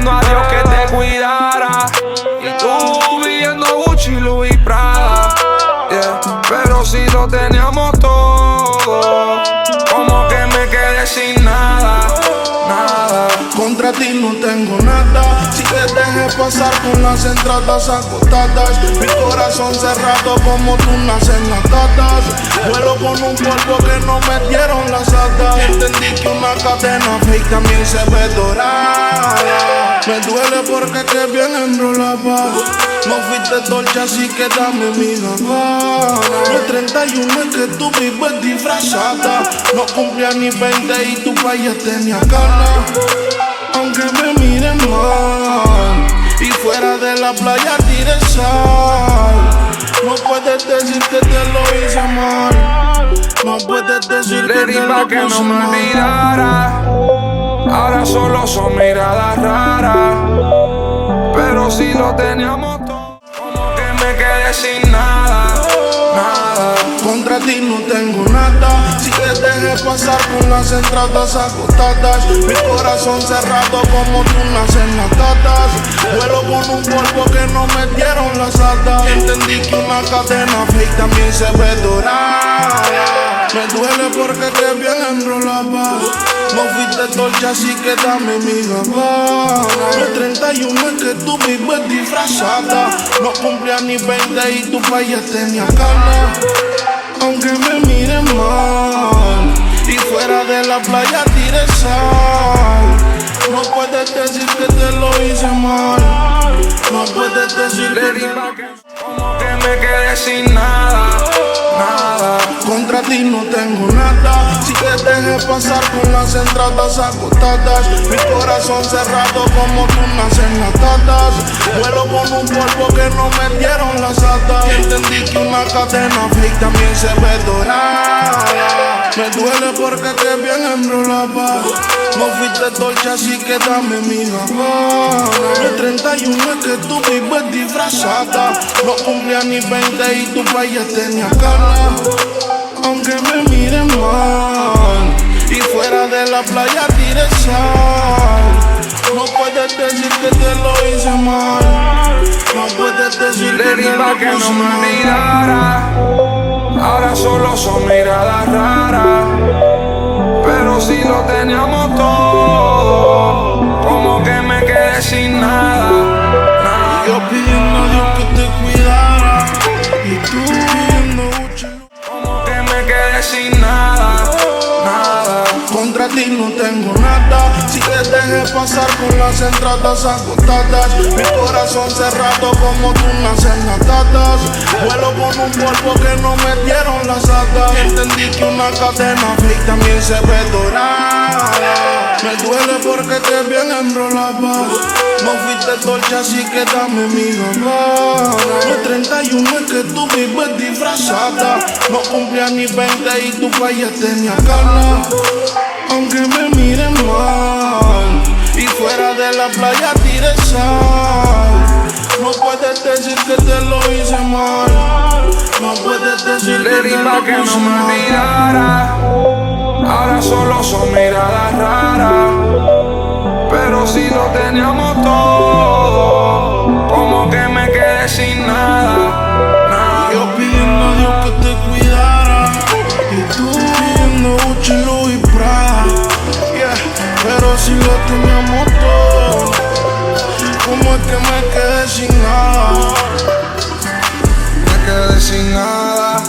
pidiendo a Dios que te cuidara. Y tú viviendo Gucci, Louis, Prada, yeah. Pero si lo teníamos todo, como que me quedé sin nada, nada. Contra ti no tengo nada. Si te dejé pasar con las entradas agotadas, mi corazón cerrado como tú naces las tatas. Vuelo con un polvo que no me dieron las hadas. Entendí que una cadena fake también se ve dorada. Me duele porque te bien enrolaba. No fuiste dolce, así que dame mi gabana. No es 31 es que tú vives disfrazada. No cumplía ni 20 y tu país tenía ganas. Aunque me miren mal y fuera de la playa tire sal, no puedes decir que te lo hice mal. No puedes decir que te lo que no puse me mal. olvidara. Ahora solo son miradas raras. Pero si lo teníamos todo, como que me quedé sin nada, nada. Contra ti no tengo nada. Si te dejé pasar con las entradas agotadas, mi corazón cerrado como tú naces las tatas. Vuelo con un polvo que no me dieron las hadas. Entendí que una cadena fake también se ve dorada. Me duele porque te bien enrolaba. No fuiste dolce, así que dame mi gabana. No es 31 es que tú vives disfrazada. No cumplía ni 20 y tu país tenía ganas. Aunque me miren mal y fuera de la playa tire sal, no puedes decir que te lo hice mal. No puedes decir que te lo... Como que me quedé sin nada, nada. Contra ti no tengo nada. Si te dejé pasar con las entradas agotadas, mi corazón cerrado como tú naces las tatas. Vuelo con un polvo que no me dieron las hadas. Entendí que una cadena fake también se ve dorada. Me duele porque te bien enrolaba. No fuiste dolce, así que dame mi gabana. No es 31 es que tú vives disfrazada. No cumplía ni 20 y tu país tenía ganas. Aunque me miren mal y fuera de la playa tire sal, no puedes decir que te lo hice mal. No puedes decir que te lo que no puse me mal. olvidara. Ahora solo son miradas raras. Pero si lo teníamos todo, como que me quedé sin nada, nada. Yo pidiendo a Dios que te cuidara y tú viviendo Gucci. Como que me quedé sin nada, nada. Contra ti no tengo nada. Si te dejé pasar con las entradas agotadas, mi corazón cerrado como tú naces las tatas. Vuelo con un polvo que no me dieron las hadas. Entendí que una cadena fake también se ve dorada. Me duele porque te bien enrolaba. No fuiste dolce, así que dame mi gabana. No es 31 es que tú vives disfrazada. No cumplía ni 20 y tu país tenía ganas. Aunque me miren mal y fuera de la playa tire sal, no puedes decir que te lo hice mal. No puedes decir que te lo que no puse me mal. olvidara. Ahora solo son miradas raras. Pero si lo teníamos todo, como que me quedé sin nada, nada. Yo pidiendo a Dios que te cuidara y tú viviendo Gucci, Louis, Prada, yeah. Pero si lo teníamos todo, ¿cómo es que me quedé sin nada? Me quedé sin nada.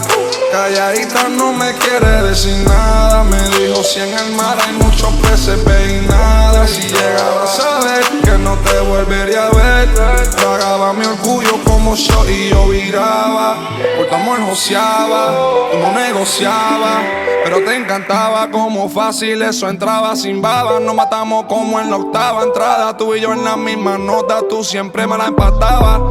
Calladita no me quiere decir nada. Me dijo si en el mar hay muchos peces peinadas. Si llegaba a saber que no te volvería a ver, tragaba mi orgullo como yo y yo viraba. Por tu amor joseaba, tú no negociaba, pero te encantaba como fácil eso entraba sin baba. Nos matamos como en la octava entrada, tú y yo en la misma nota, tú siempre me la empatabas.